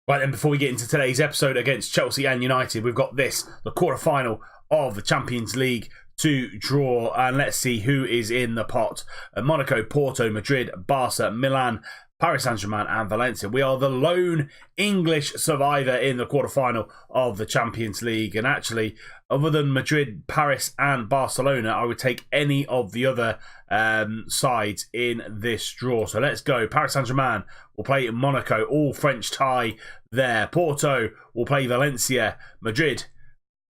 Right then, before we get into today's episode against Chelsea and United, we've got the quarter-final of the Champions League to draw. And let's see who is in the pot. Monaco, Porto, Madrid, Barca, Milan, Paris Saint-Germain and Valencia. We are the lone English survivor in the quarter-final of the Champions League. And actually, other than Madrid, Paris and Barcelona, I would take any of the other sides in this draw. So let's go. Paris Saint-Germain will play Monaco, all French tie there. Porto will play Valencia. Madrid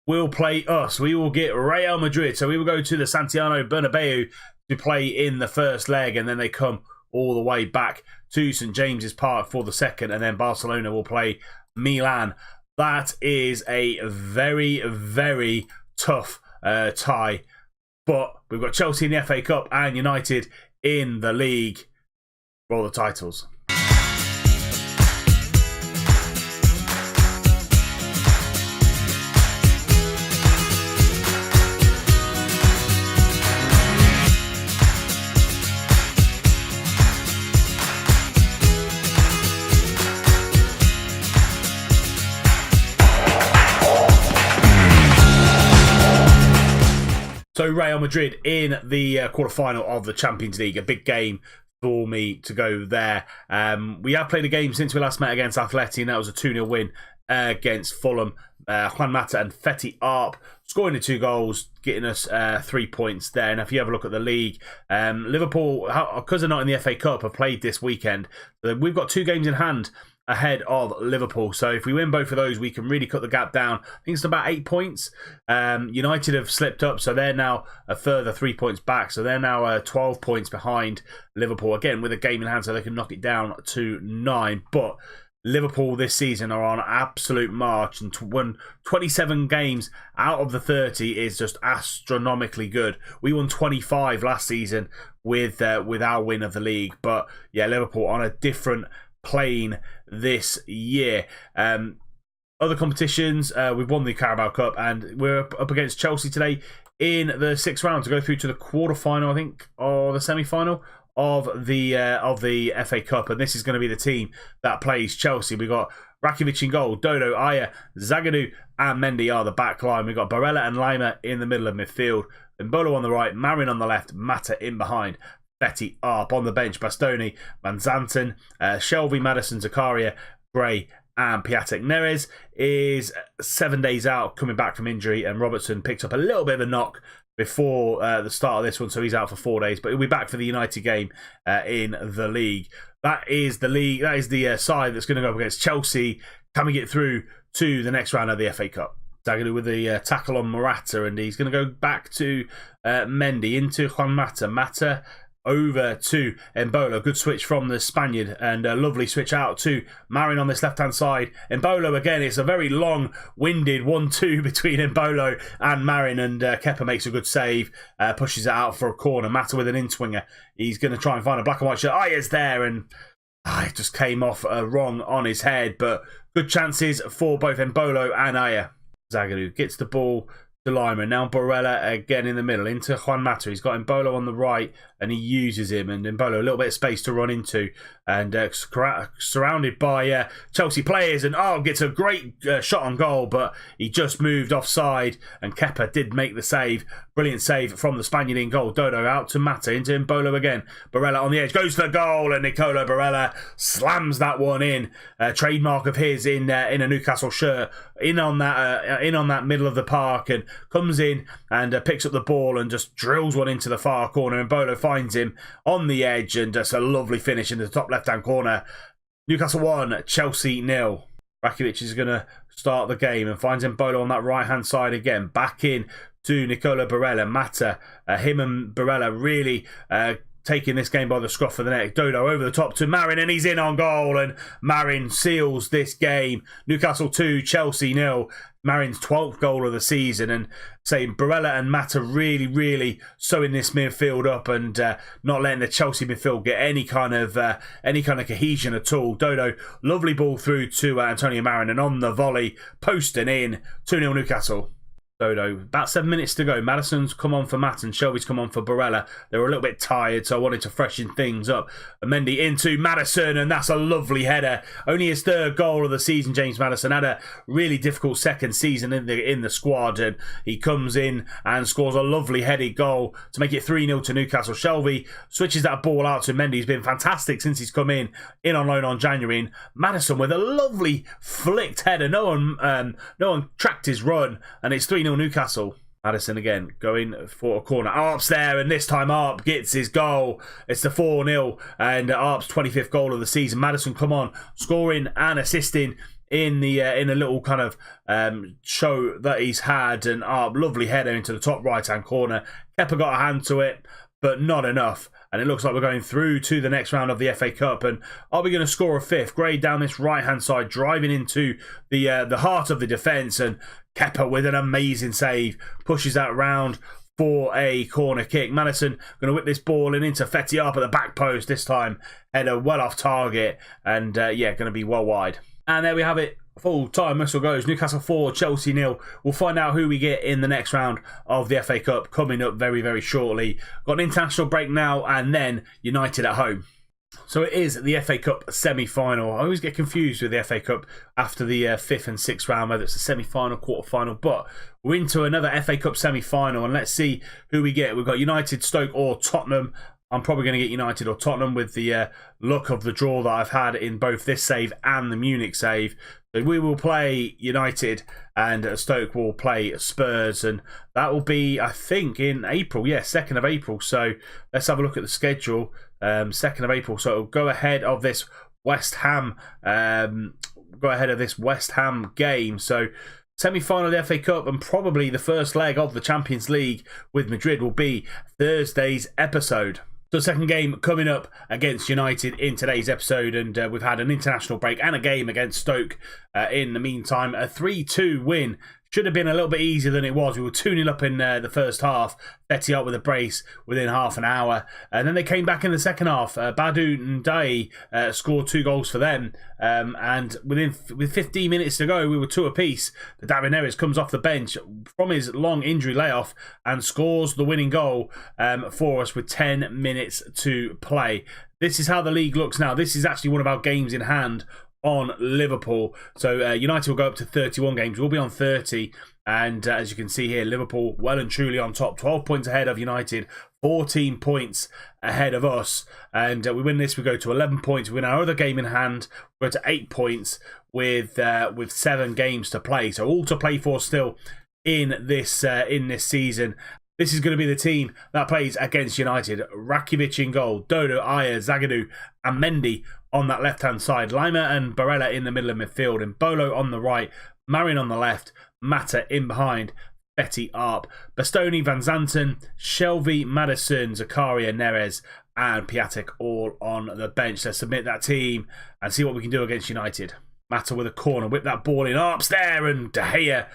will play us. We will get Real Madrid. So we will go to the Santiago Bernabeu to play in the first leg, and then they come all the way back to St James's Park for the second, and then Barcelona will play Milan. That is a very, very tough tie. But we've got Chelsea in the FA Cup and United in the league. Roll the titles. So Real Madrid in the quarter-final of the Champions League. A big game for me to go there. We have played a game since we last met against Atleti, and that was a 2-0 win against Fulham. Juan Mata and Fetty Arp scoring the 2 goals, getting us 3 points there. And if you have a look at the league, Liverpool, because they're not in the FA Cup, have played this weekend. We've got 2 games in hand ahead of Liverpool. So if we win both of those, we can really cut the gap down. I think it's about 8 points. United have slipped up, so they're now a further 3 points back. So they're now 12 points behind Liverpool. Again, with a game in hand, so they can knock it down to 9. But Liverpool this season are on absolute march, and won 27 games out of the 30 is just astronomically good. We won 25 last season with our win of the league. But yeah, Liverpool on a different plane this year. Other competitions, we've won the Carabao Cup, and we're up against Chelsea today in the 6th round to go through to the quarter-final, I think, or the semi-final of the FA Cup. And this is going to be the team that plays Chelsea. We've got Rakitic in goal, Dodo, Aya, Zagadou and Mendy are the back line. We've got Barella and Lima in the middle of midfield, Mbolo on the right, Marin on the left, Mata in behind, Betty Arp on the bench, Bastoni, Van Zanten, Shelby, Madison, Zakaria, Gray and Piatek. Neres is 7 days out, coming back from injury, and Robertson picked up a little bit of a knock before the start of this one, so he's out for 4 days, but he'll be back for the United game in the league. That is the league. That is the side that's going to go up against Chelsea. Can we get through to the next round of the FA Cup? Zagadou with the tackle on Morata, and he's going to go back to Mendy, into Juan Mata. Mata over to Mbolo. Good switch from the Spaniard, and a lovely switch out to Marin on this left-hand side. Mbolo again, it's a very long-winded 1-2 between Mbolo and Marin, and Kepa makes a good save, pushes it out for a corner. Mata with an in-swinger. He's going to try and find a black and white shirt. Aya's there, and it just came off wrong on his head, but good chances for both Mbolo and Aya. Zagadou gets the ball to Lima. Now Barella again in the middle into Juan Mata. He's got Mbolo on the right, and he uses him, and Mbolo a little bit of space to run into, and surrounded by Chelsea players, and gets a great shot on goal, but he just moved offside, and Kepa did make the save. Brilliant save from the Spaniard in goal. Dodo out to Mata, into Mbolo again. Barella on the edge, goes for the goal, and Nicolo Barella slams that one in. Trademark of his in a Newcastle shirt, in on that middle of the park, and comes in and picks up the ball and just drills one into the far corner, and Mbolo finds him on the edge, and just a lovely finish in the top left-hand corner. Newcastle 1, Chelsea 0. Rakitic is going to start the game and finds Mbolo on that right-hand side again. Back in to Nicolo Barella. Mata, him and Barella really taking this game by the scruff of the neck. Dodo over the top to Marin, and he's in on goal, and Marin seals this game. Newcastle 2, Chelsea 0. Marin's 12th goal of the season, and saying Barella and Mata really sewing this midfield up, and not letting the Chelsea midfield get any kind of cohesion at all. Dodo, lovely ball through to Antonio Marin, and on the volley, post and in, 2-0 Newcastle. Dodo. About 7 minutes to go. Madison's come on for Matt and Shelby's come on for Barella. They were a little bit tired, so I wanted to freshen things up. Mendy into Madison, and that's a lovely header. Only his third goal of the season. James Madison had a really difficult second season in the squad, and he comes in and scores a lovely headed goal to make it 3-0 to Newcastle. Shelby switches that ball out to Mendy. He's been fantastic since he's come in on loan on January. And Madison with a lovely flicked header. No one tracked his run, and it's 3-0 Newcastle. Madison again going for a corner. Arp's there, and this time Arp gets his goal. It's the 4-0, and Arp's 25th goal of the season. Madison come on, scoring and assisting in a little kind of show that he's had. And Arp, lovely header into the top right hand corner. Kepa got a hand to it, but not enough. And it looks like we're going through to the next round of the FA Cup. And are we going to score a fifth? Gray down this right-hand side, driving into the heart of the defence. And Kepa with an amazing save, pushes that round for a corner kick. Madison going to whip this ball in into Fetty up at the back post this time. Header well off target. And yeah, going to be well wide. And there we have it. Full time whistle goes. Newcastle 4, Chelsea 0. We'll find out who we get in the next round of the FA Cup coming up very, very shortly. Got an international break now, and then United at home. So it is the FA Cup semi-final. I always get confused with the FA Cup after the 5th and 6th round, whether it's a semi-final, quarter-final. But we're into another FA Cup semi-final, and let's see who we get. We've got United, Stoke or Tottenham. I'm probably going to get United or Tottenham with the luck of the draw that I've had in both this save and the Munich save. So we will play United and Stoke will play Spurs, and that will be, I think, in April. Yeah, 2nd of April. So let's have a look at the schedule. 2nd of April. So it'll go ahead of this West Ham. Game. So semi-final of the FA Cup and probably the first leg of the Champions League with Madrid will be Thursday's episode. So second game coming up against United in today's episode, and we've had an international break and a game against Stoke in the meantime. A 3-2 win. Should have been a little bit easier than it was. We were 2-0 up in the first half. Betty up with a brace within half an hour. And then they came back in the second half. Badu Ndai scored 2 goals for them. And with 15 minutes to go, we were 2 apiece. The Darren Neres comes off the bench from his long injury layoff and scores the winning goal for us with 10 minutes to play. This is how the league looks now. This is actually one of our games in hand on Liverpool. So United will go up to 31 games. We'll be on 30. And as you can see here, Liverpool well and truly on top. 12 points ahead of United. 14 points ahead of us. And we win this, we go to 11 points. We win our other game in hand. We go to 8 points with 7 games to play. So all to play for still in this season. This is going to be the team that plays against United. Rakitic in goal, Dodo, Ayer, Zagadou and Mendy on that left-hand side. Lima and Barella in the middle of midfield. And Bolo on the right, Marin on the left, Mata in behind, Betty Arp, Bastoni, Van Zanten, Shelby, Madison, Zakaria, Neres and Piatek all on the bench. Let's submit that team and see what we can do against United. Mata with a corner, whip that ball in. Arp's there and De Gea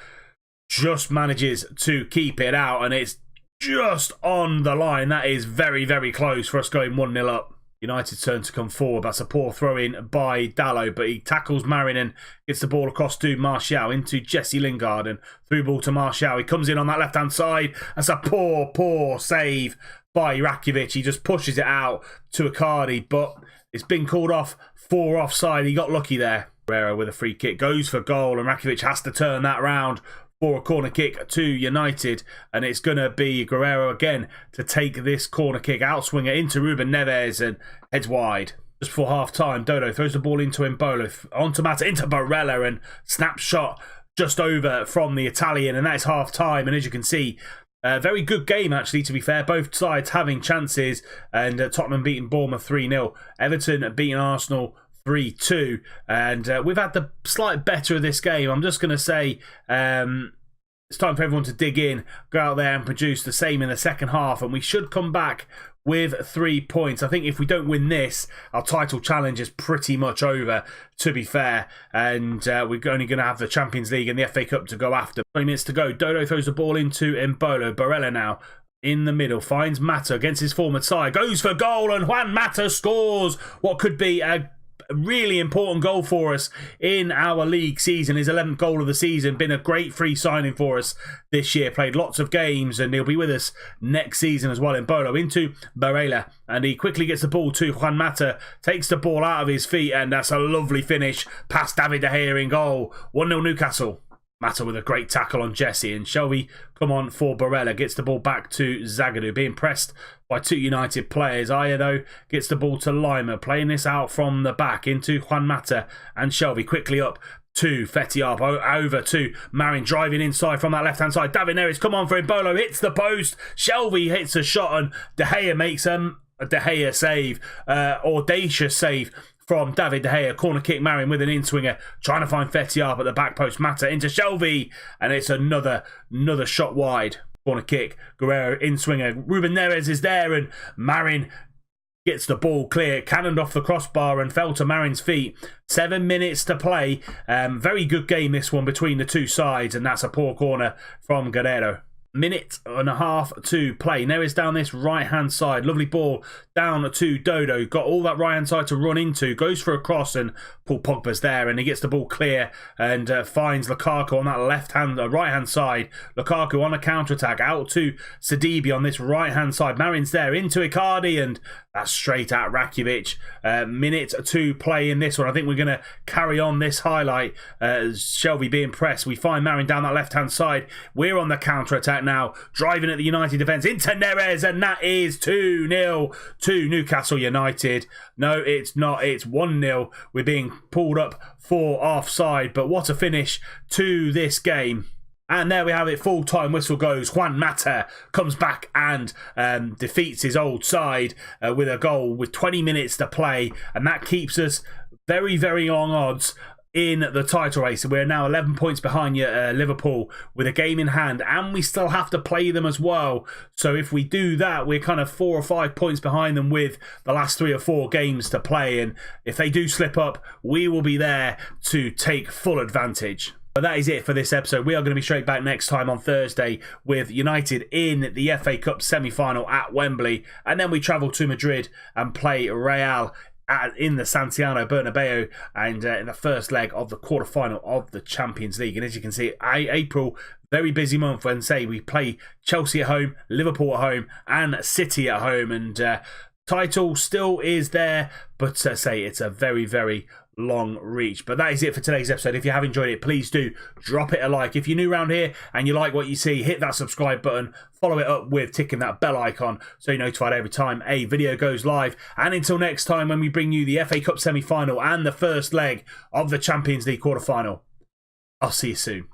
just manages to keep it out, and it's just on the line. That is very, very close for us going 1-0 up. United's turn to come forward. That's a poor throw in by Dallo, but he tackles Marin and gets the ball across to Martial into Jesse Lingard, and through ball to Martial. He comes in on that left hand side. That's a poor save by Rakitic. He just pushes it out to Icardi, but it's been called off for offside. He got lucky there. Guerrero with a free kick goes for goal, and Rakitic has to turn that round for a corner kick to United, and it's going to be Guerrero again to take this corner kick, outswinger into Ruben Neves and heads wide. Just before half-time, Dodo throws the ball into Mbolo, onto Mata, into Barella, and snapshot just over from the Italian, and that is half-time. And as you can see, a very good game actually, to be fair. Both sides having chances, and Tottenham beating Bournemouth 3-0. Everton beating Arsenal 3-2, and we've had the slight better of this game. I'm just going to say it's time for everyone to dig in, go out there and produce the same in the second half, and we should come back with 3 points. I think if we don't win this, our title challenge is pretty much over, to be fair, and we're only going to have the Champions League and the FA Cup to go after. 20 minutes to go. Dodo throws the ball into Mbolo. Barella now in the middle, finds Mata against his forward side, goes for goal, and Juan Mata scores what could be a really important goal for us in our league season. His 11th goal of the season. Been a great free signing for us this year. Played lots of games and he'll be with us next season as well. Embolo into Barella and he quickly gets the ball to Juan Mata. Takes the ball out of his feet and that's a lovely finish past David De Gea in goal. 1-0 Newcastle. Mata with a great tackle on Jesse and Shelby come on for Barella. Gets the ball back to Zagadou. Being pressed by two United players. Ayado gets the ball to Lima. Playing this out from the back into Juan Mata and Shelby quickly up to Fetiap, over to Marin, driving inside from that left-hand side. David Neres, come on for Embolo, hits the post. Shelby hits a shot and De Gea makes a De Gea save, audacious save from David De Gea. Corner kick, Marin with an in-swinger, trying to find Fetiap at the back post. Mata into Shelby, and it's another shot wide. Corner kick, Guerrero in-swinger. Ruben Neres is there, and Marin gets the ball clear, cannoned off the crossbar and fell to Marin's feet. 7 minutes to play. Very good game this one between the two sides, and that's a poor corner from Guerrero. Minute and a half to play. Neres down this right hand side. Lovely ball down to Dodo. Got all that right hand side to run into. Goes for a cross and Paul Pogba's there and he gets the ball clear and finds Lukaku on that right hand side. Lukaku on a counter attack out to Sidibe on this right hand side. Marin's there into Icardi and that's straight at Rakitic. Minute to play in this one. I think we're going to carry on this highlight. Shelby being pressed. We find Marin down that left hand side. We're on the counter attack now, driving at the United defence into Neres, and that is 2-0 to Newcastle United. No, it's not. It's 1-0. We're being pulled up for offside, but what a finish to this game. And there we have it, full-time whistle goes. Juan Mata comes back and defeats his old side with a goal with 20 minutes to play, and that keeps us very, very long odds in the title race. We're now 11 points behind Liverpool with a game in hand, and we still have to play them as well. So if we do that, we're kind of 4 or 5 points behind them with the last 3 or 4 games to play, and if they do slip up, we will be there to take full advantage. But that is it for this episode. We are going to be straight back next time on Thursday with United in the FA Cup semi-final at Wembley, and then we travel to Madrid and play Real in the Santiago Bernabeu and in the first leg of the quarter-final of the Champions League. And as you can see, April, very busy month when, say, we play Chelsea at home, Liverpool at home and City at home. And title still is there, but say it's a very, very long reach. But that is it for today's episode. If you have enjoyed it, please do drop it a like. If you're new around here and you like what you see, hit that subscribe button, follow it up with ticking that bell icon so you're notified every time a video goes live. And until next time, when we bring you the FA Cup semi-final and the first leg of the Champions League quarter-final, I'll see you soon.